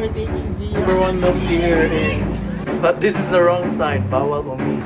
we're taking Gia. Number one milk here in... But this is the wrong side. Bawal umi.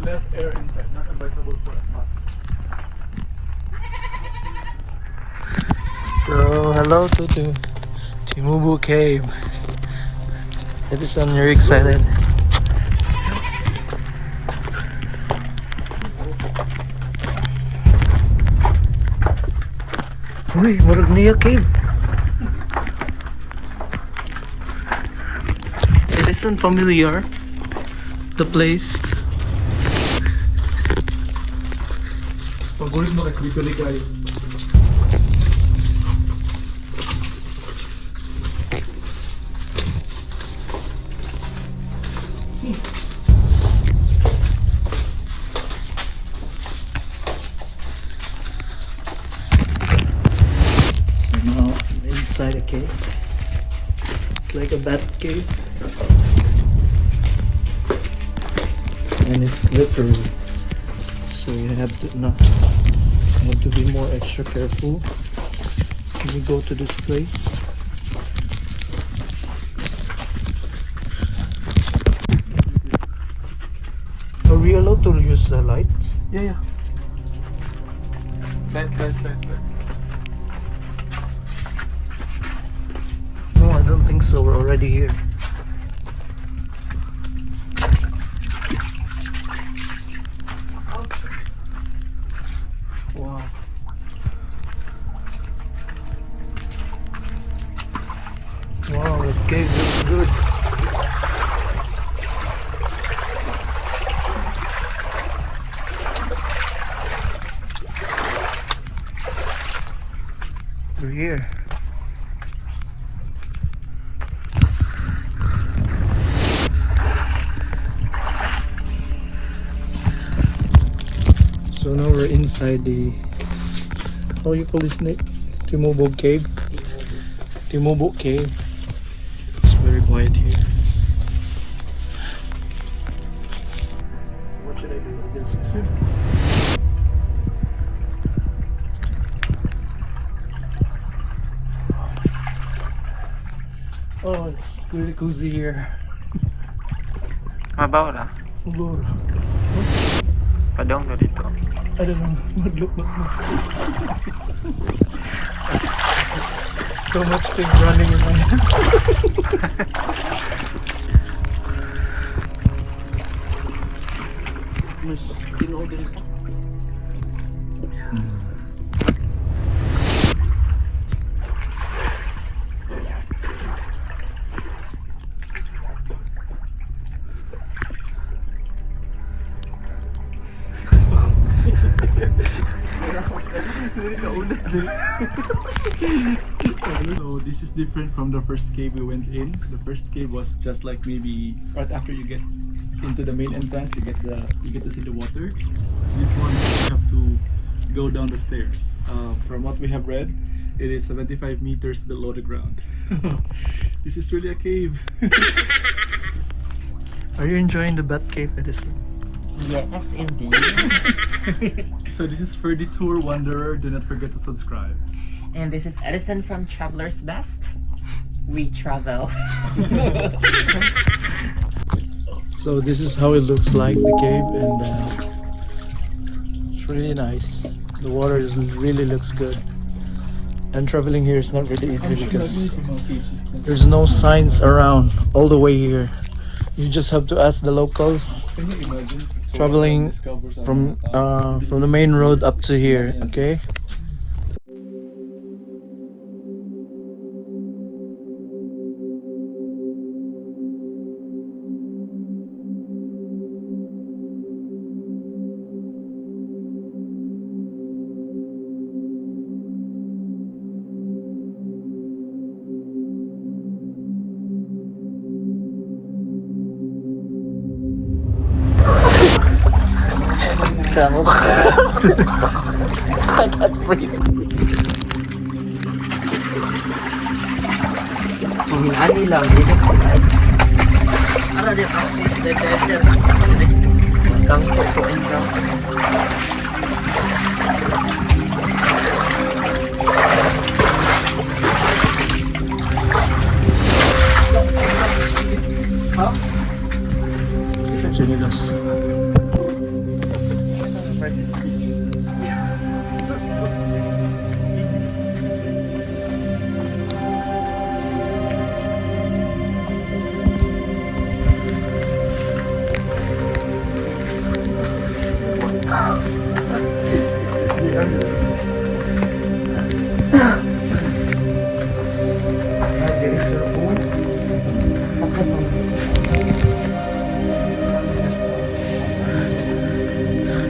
Less air inside, not advisable for us. So, hello to Timubo Cave. It is on your excited. Uy, marag niya cave. It isn't familiar, the place. Pagulit mo kasi dito ligay. Now inside a cave. It's like a bat cave. And it's slippery. So you have to be more extra careful when you go to this place. Are we allowed to use the lights? Yeah. Lights. No, I don't think so. We're already here. Wow. Wow, the cave looks good. We're here. So now we're inside the, how you call this name? Timubo Cave. Timubo Cave. It's very quiet here. What should I do with this? Oh, it's really cozy here. Mabaw na. Siguro. Padong na dito. I don't know. Look. So much things running in my head. Mas tinuod din sa. So this is different from the first cave we went in. The first cave was just like maybe right after you get into the main entrance, you get to see the water. This one you have to go down the stairs. From what we have read, it is 75 meters below the ground. This is really a cave. Are you enjoying the Bat Cave, Edison? Yes, indeed. So this is Ferdy Tour Wanderer. Do not forget to subscribe. And this is Edison from Traveler's Best. We travel. So this is how it looks like, the cave, and it's really nice. The water really looks good. And traveling here is not really easy because there's no signs around all the way here. You just have to ask the locals. Can you imagine Traveling from the main road up to here, okay? Travel. I can't breathe. Panghinaan lang, dito ko na. Para di practice the desert. Masang po ikaw. Huh? Chinilas.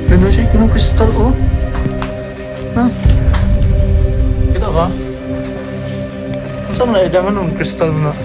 Ganda siya, kinong crystal, oh. Ha? Kita ka? Saan na idangan ng crystal na?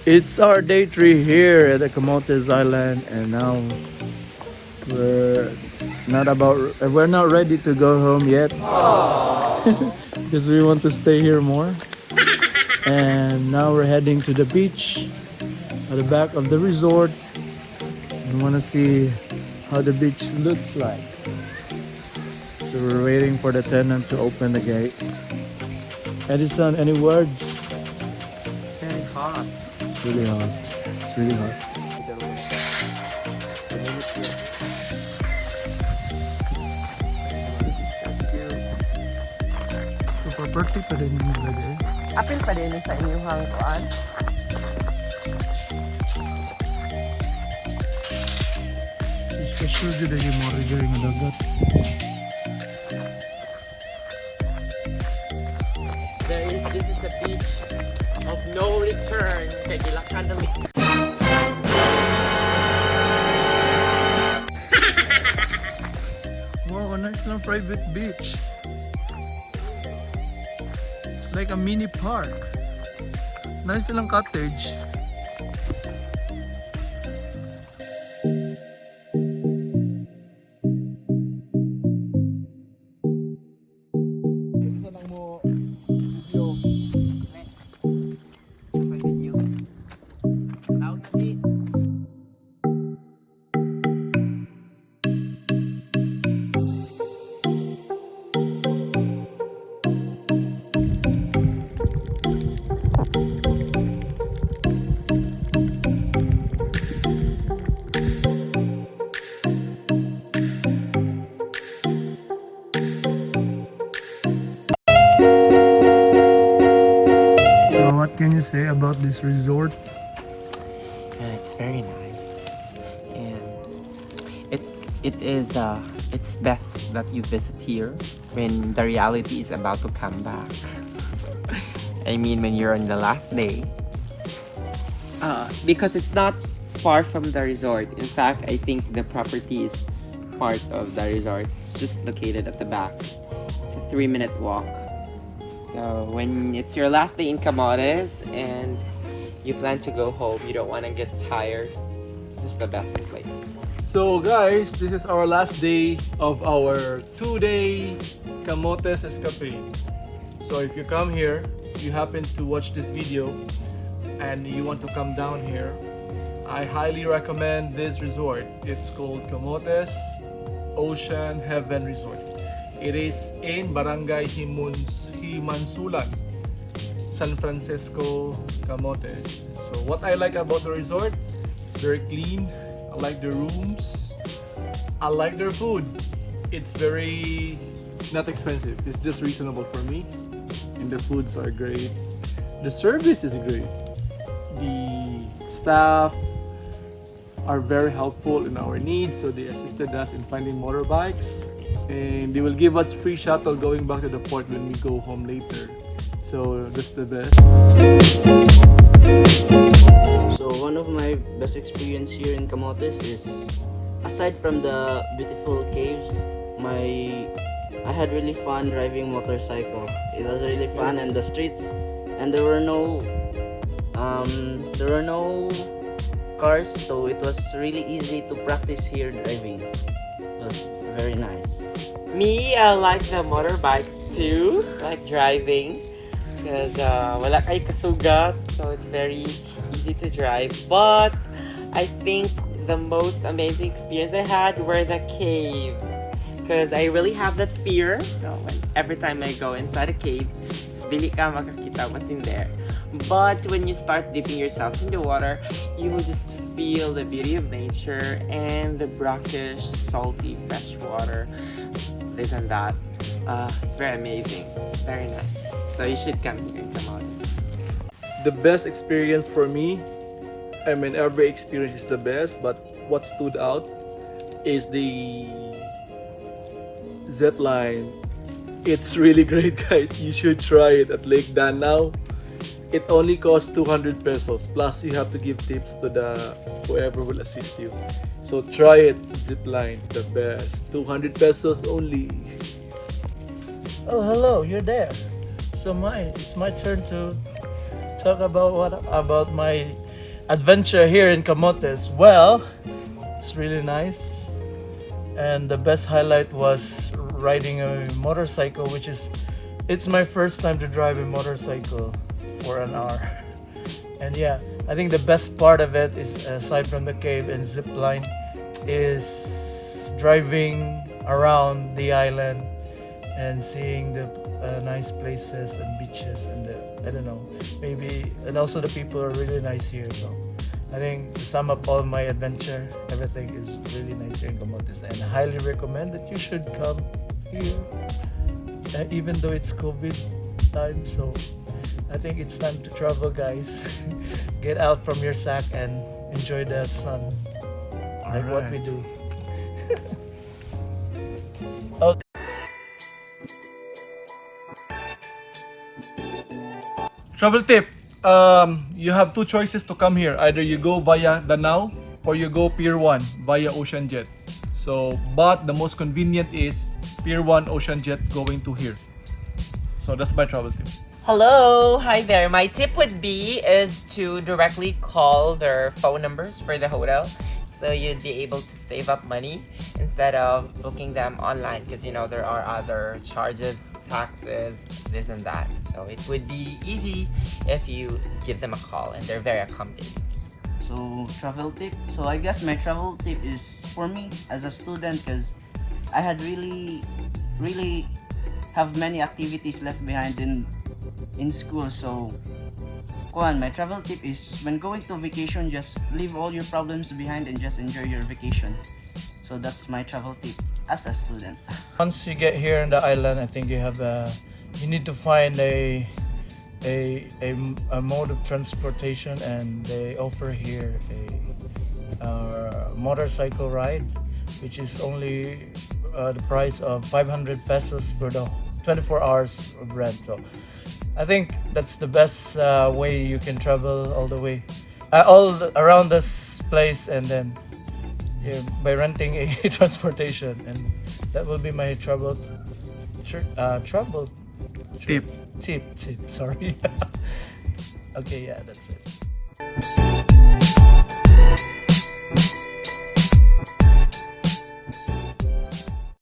It's our day 3 here at the Camotes Island, and now we're not ready to go home yet because we want to stay here more. And now we're heading to the beach at the back of the resort. We want to see how the beach looks like. So we're waiting for the tenant to open the gate. Edison, any words? It's very hot. It's really hot. It's really hot. So property pa rin yung lagay. Apil pa din sa inyong hangkuan. Special dyan yung mga rigay nga dagat. This is the beach of no return. Kay gilakan dali. Wow, a nice lang private beach. It's like a mini park. Nice lang cottage. can you say about this resort? It's very nice, and it it is it's best that you visit here when the reality is about to come back. I mean, when you're on the last day. Because it's not far from the resort. In fact, I think the property is part of the resort. It's just located at the back. It's a 3-minute walk. So when it's your last day in Camotes and you plan to go home, you don't want to get tired, this is the best place. So guys, this is our last day of our 2-day Camotes escapade. So if you come here, you happen to watch this video and you want to come down here, I highly recommend this resort. It's called Camotes Ocean Heaven Resort. It is in Barangay Himansulan, San Francisco, Camotes. So what I like about the resort, it's very clean. I like the rooms. I like their food. It's very not expensive. It's just reasonable for me. And the foods are great. The service is great. The staff are very helpful in our needs, so they assisted us in finding motorbikes, and they will give us free shuttle going back to the port when we go home later. So that's the best. So one of my best experience here in Camotes is, aside from the beautiful caves, I had really fun driving motorcycle. It was really fun, and the streets, and there were no cars, so it was really easy to practice here driving. It was very nice. Me, I like the motorbikes too, like driving, because wala kay kasugat, so it's very easy to drive. But I think the most amazing experience I had were the caves, because I really have that fear. So every time I go inside the caves, dili ka makakita what's in there. But when you start dipping yourself in the water, you will just feel the beauty of nature and the brackish, salty, fresh water. This and that. It's very amazing. Very nice. So you should come here and come out. The best experience for me, I mean every experience is the best, but what stood out is the zip line. It's really great, guys. You should try it at Lake Danao. It only costs 200 pesos, plus you have to give tips to the whoever will assist you. So try it, zip line, the best. 200 pesos only. Oh, hello, you're there. So it's my turn to talk about my adventure here in Camotes. Well, it's really nice, and the best highlight was riding a motorcycle, it's my first time to drive a motorcycle for an hour. And yeah, I think the best part of it is, aside from the cave and zip line, is driving around the island and seeing the nice places and beaches, and I don't know, maybe, and also the people are really nice here. So I think to sum up all my adventure, everything is really nice here in Camotes, and I highly recommend that you should come here, even though it's COVID time. So I think it's time to travel, guys. Get out from your sack and enjoy the sun, like what we do. Oh. Travel tip. You have two choices to come here. Either you go via Danao or you go Pier 1 via Ocean Jet. So, but the most convenient is Pier 1 Ocean Jet going to here. So that's my travel tip. Hello, hi there. My tip would be is to directly call their phone numbers for the hotel, so you'd be able to save up money instead of booking them online, because you know there are other charges, taxes, this and that. So it would be easy if you give them a call, and they're very accommodating. So travel tip. So I guess my travel tip is for me as a student, because I had really have many activities left behind in school. So my travel tip is, when going to vacation, just leave all your problems behind and just enjoy your vacation. So that's my travel tip as a student. Once you get here in the island, I think you need to find a a mode of transportation, and they offer here a motorcycle ride, which is only the price of 500 pesos for the 24 hours of rent. So I think that's the best way you can travel all the way, around this place, and then by renting a transportation, and that will be my travel Tip. tip. Sorry. Okay, yeah, that's it.